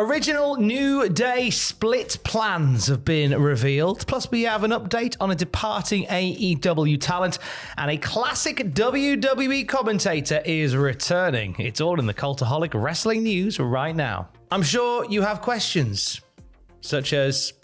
Original New Day split plans have been revealed. Plus, we have an update on a departing AEW talent, and a classic WWE commentator is returning. It's all in the Cultaholic Wrestling News right now. I'm sure you have questions, such as,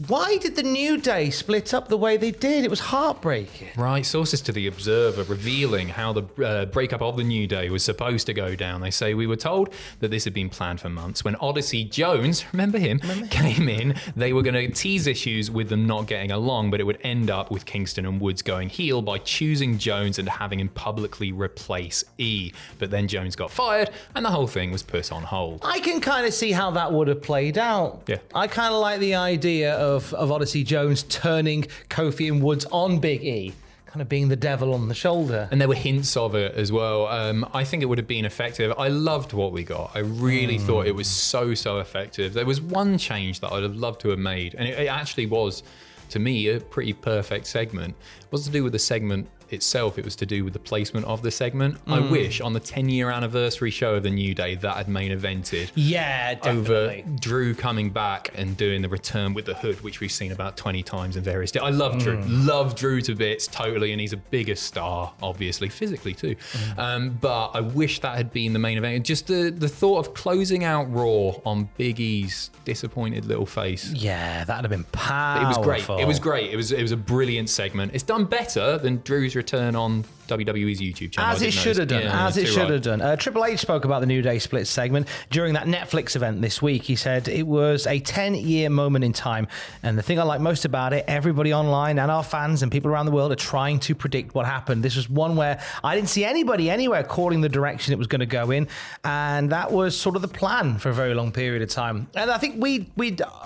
why did the New Day split up the way they did? It was heartbreaking. Right, sources to The Observer revealing how the breakup of the New Day was supposed to go down. They say, we were told that this had been planned for months. When Odyssey Jones, remember him, came in, they were going to tease issues with them not getting along, but it would end up with Kingston and Woods going heel by choosing Jones and having him publicly replace E. But then Jones got fired, and the whole thing was put on hold. I can kind of see how that would have played out. Yeah. I kind of like the idea of Odyssey Jones turning Kofi and Woods on Big E, kind of being the devil on the shoulder. And there were hints of it as well. I think it would have been effective. I loved what we got. I really thought it was so effective. There was one change that I'd have loved to have made, and it actually was, to me, a pretty perfect segment. It wasn't to do with the segment itself, it was to do with the placement of the segment. I wish on the 10-year anniversary show of the New Day that had main evented. Yeah, definitely. Over Drew coming back and doing the return with the hood, which we've seen about 20 times in various I love Drew. Love Drew to bits, totally, and he's a bigger star, obviously, physically too. But I wish that had been the main event. Just the thought of closing out Raw on Big E's disappointed little face. Yeah, that'd have been powerful. It was great. It was great. It was a brilliant segment. It's done better than Drew's return on WWE's YouTube channel. As it should have done. As it should have done. Triple H spoke about the New Day split segment during that Netflix event this week. He said it was a 10-year moment in time. And the thing I like most about it, everybody online and our fans and people around the world are trying to predict what happened. This was one where I didn't see anybody anywhere calling the direction it was going to go in. And that was sort of the plan for a very long period of time. And I think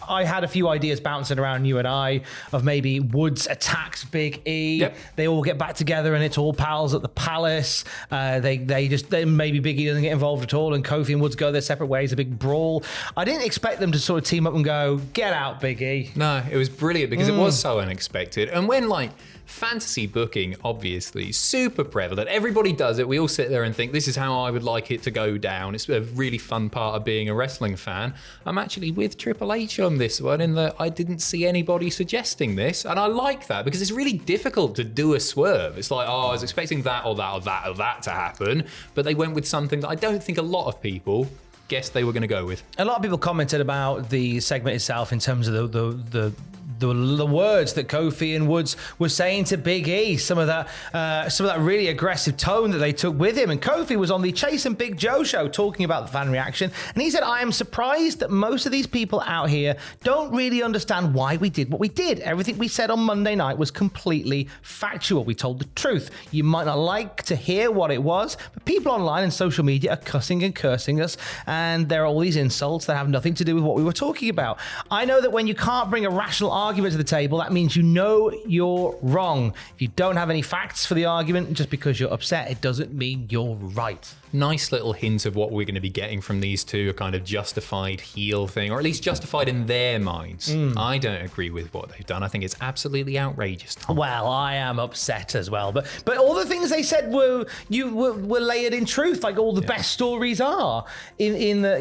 I had a few ideas bouncing around you and I of maybe Woods attacks Big E. Yep. They all get back together and it's all pals at the Palace. They maybe Big E doesn't get involved at all and Kofi and Woods go their separate ways, a big brawl. I didn't expect them to sort of team up and go, get out, Big E. No, it was brilliant because it was so unexpected. And when fantasy booking, obviously, super prevalent. Everybody does it. We all sit there and think, this is how I would like it to go down. It's a really fun part of being a wrestling fan. I'm actually with Triple H on this one in that I didn't see anybody suggesting this. And I like that because it's really difficult to do a swerve. It's like, I was expecting that or that or that or that to happen. But they went with something that I don't think a lot of people guessed they were going to go with. A lot of people commented about the segment itself in terms of the words that Kofi and Woods were saying to Big E, some of that really aggressive tone that they took with him. And Kofi was on the Chase and Big Joe show talking about the fan reaction, and he said, I am surprised that most of these people out here don't really understand why we did what we did. Everything we said on Monday night was completely factual. We told the truth. You might not like to hear what it was, but people online and social media are cussing and cursing us, and there are all these insults that have nothing to do with what we were talking about. I know that when you can't bring a rational argument to the table, that means you know you're wrong. If you don't have any facts for the argument, just because you're upset, it doesn't mean you're right. Nice little hint of what we're going to be getting from these two, a kind of justified heel thing, or at least justified in their minds. I don't agree with what they've done. I think it's absolutely outrageous, Tom. Well, I am upset as well, but all the things they said were layered in truth, like all the best stories are. In the,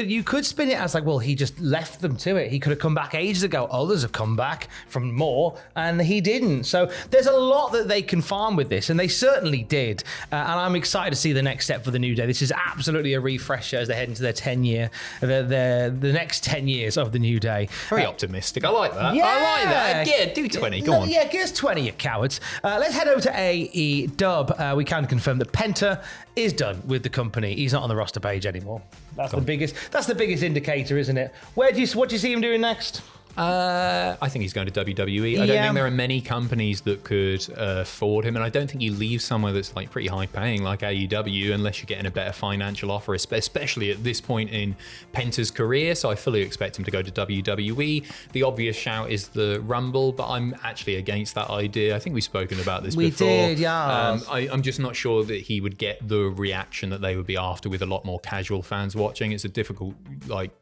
you could spin it as like, well, he just left them to it. He could have come back ages ago. Others have come back from more, and he didn't. So there's a lot that they can farm with this, and they certainly did. And I'm excited to see the next step for the New Day. This is absolutely a refresher as they head into their 10-year, the next 10 years of the New Day. Very optimistic. I like that. Yeah. I like that. Yeah, do 20. Go on. Yeah, give us 20, you cowards. Let's head over to AEW. We can confirm that Penta is done with the company. He's not on the roster page anymore. That's the biggest indicator, isn't it? What do you see him doing next? I think he's going to WWE. I don't think there are many companies that could afford him, and I don't think you leave somewhere that's like pretty high paying like AEW unless you're getting a better financial offer, especially at this point in Penta's career. So I fully expect him to go to WWE. The obvious shout is the Rumble, but I'm actually against that idea. I think we've spoken about this before. We did, yeah. I'm just not sure that he would get the reaction that they would be after with a lot more casual fans watching. It's a difficult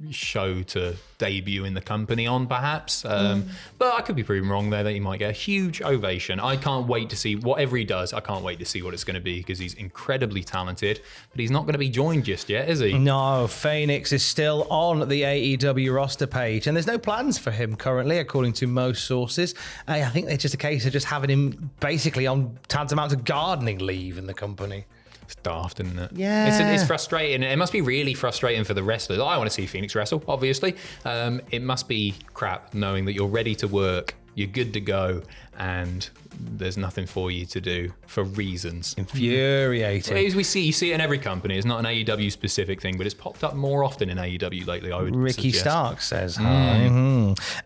show to debut in the company on, perhaps. perhaps. But I could be proven wrong there that he might get a huge ovation. I can't wait to see whatever he does. I can't wait to see what it's going to be because he's incredibly talented, but he's not going to be joined just yet, is he? No, Phoenix is still on the AEW roster page, and there's no plans for him currently, according to most sources. I think it's just a case of just having him basically on tantamount to gardening leave in the company. It's daft, isn't it? Yeah. It's frustrating. It must be really frustrating for the wrestlers. I want to see Phoenix wrestle, obviously. It must be crap knowing that you're ready to work, you're good to go, and there's nothing for you to do for reasons. Infuriating. As you see it in every company. It's not an AEW specific thing, but it's popped up more often in AEW lately, I would Ricky suggest. Stark says hi.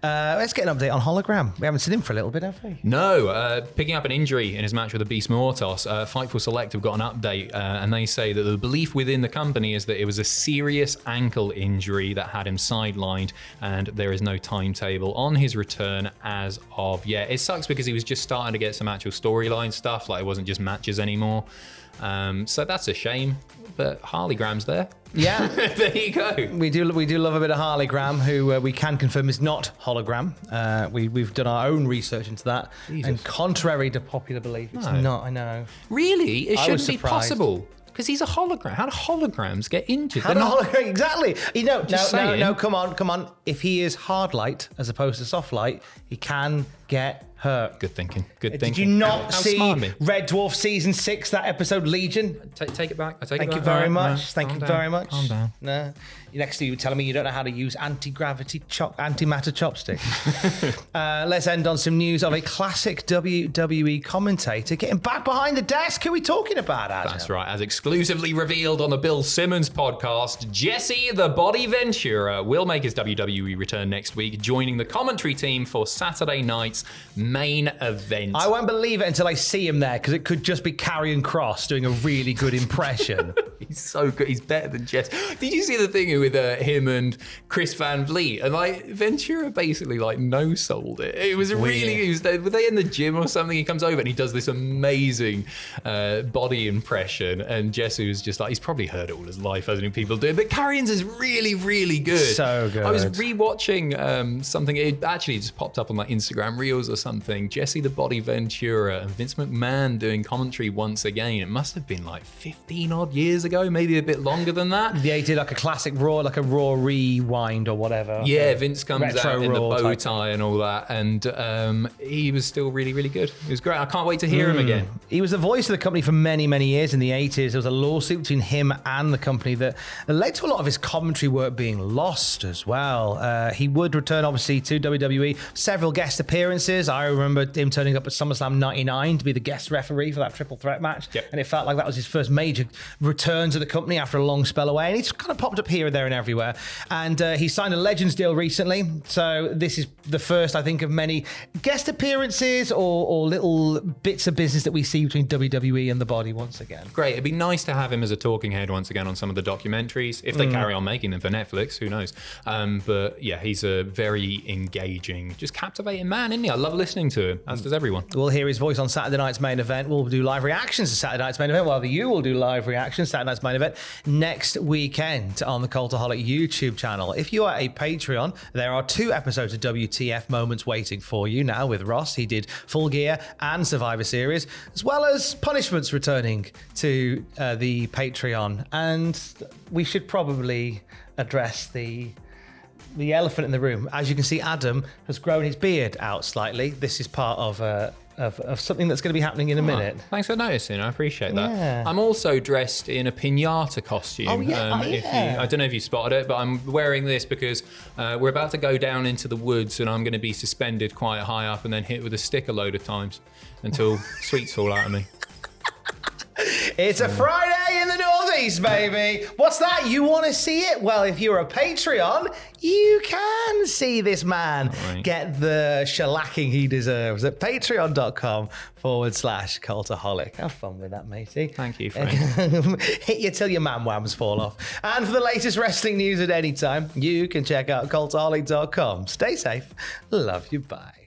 Let's get an update on Hologram. We haven't seen him for a little bit, have we? No, picking up an injury in his match with the Beast Mortos, Fightful Select have got an update, and they say that the belief within the company is that it was a serious ankle injury that had him sidelined, and there is no timetable on his return as of yet. It sucks because he was just starting to get some actual storyline stuff, like it wasn't just matches anymore. So that's a shame, but Harley-Gram's there. Yeah. There you go. We do love a bit of Harley-Gram, who we can confirm is not Hologram. We've done our own research into that, Jesus. And contrary to popular belief, it's not. I know. Really? It I was shouldn't be surprised. possible. Because he's a hologram. How do holograms get injured? How exactly. No, come on. If he is hard light as opposed to soft light, he can get hurt. Good thinking. Did you not How see smart of me. Red Dwarf Season 6, that episode Legion? Take it back. I take it back. Thank you very All right, much. no, Thank calm you down, very much. Calm down. No. Next thing you were telling me you don't know how to use antimatter chopstick. Let's end on some news of a classic WWE commentator getting back behind the desk. Who are we talking about, Adam? That's right. As exclusively revealed on the Bill Simmons podcast, Jesse the Body Ventura will make his WWE return next week, joining the commentary team for Saturday night's main event. I won't believe it until I see him there, because it could just be Karrion Kross doing a really good impression. He's so good. He's better than Jess. Did you see the thing with him and Chris Van Vliet? And like Ventura basically like no-sold it. It was really. Were they in the gym or something? He comes over and he does this amazing body impression, and Jesse was just like, he's probably heard it all his life, hasn't he? People do it, but Karrion's is really, really good. So good. I was rewatching something. It actually just popped up on like Instagram Reels or something. Jesse the Body Ventura and Vince McMahon doing commentary once again. It must have been like 15 odd years ago, maybe a bit longer than that. Yeah, he did like a classic Raw, like a Raw rewind or whatever. Yeah, Vince comes Retro out in the Raw bow type tie and all that, and he was still really, really good. It was great. I can't wait to hear him again. He was the voice of the company for many, many years in the 80s. There was a lawsuit between him and the company that led to a lot of his commentary work being lost as well. He would return, obviously, to WWE. Several guest appearances. I remember him turning up at SummerSlam 99 to be the guest referee for that triple threat match. Yep. And it felt like that was his first major return to the company after a long spell away. And he's kind of popped up here, there, and everywhere. And he signed a Legends deal recently. So this is the first, I think, of many guest appearances or little bits of business that we see between WWE and the Body once again. Great. It'd be nice to have him as a talking head once again on some of the documentaries. If they carry on making them for Netflix, who knows? But yeah, he's a very engaging, just captivating man, isn't he? I love listening to him, as does everyone. We'll hear his voice on Saturday night's main event. We'll do live reactions to Saturday night's main event. Well, you will do live reactions to Saturday night's main event next weekend on the Cultaholic YouTube channel. If you are a Patreon, there are 2 episodes of WTF moments waiting for you now with Ross. He did Full Gear and Survivor Series, as well as punishments returning to the Patreon. And we should probably address the elephant in the room. As you can see, Adam has grown his beard out slightly. This is part of something that's going to be happening in a minute. Thanks for noticing. I appreciate that. Yeah. I'm also dressed in a pinata costume. Oh, yeah. I don't know if you spotted it, but I'm wearing this because we're about to go down into the woods, and I'm going to be suspended quite high up and then hit with a stick a load of times until sweets fall out of me. It's a Friday in the Northeast, baby. What's that? You want to see it? Well, if you're a Patreon, you can see this man get the shellacking he deserves at patreon.com/cultaholic. Have fun with that, matey. Thank you, friend. Hit you till your man-whams fall off. And for the latest wrestling news at any time, you can check out cultaholic.com. Stay safe. Love you. Bye.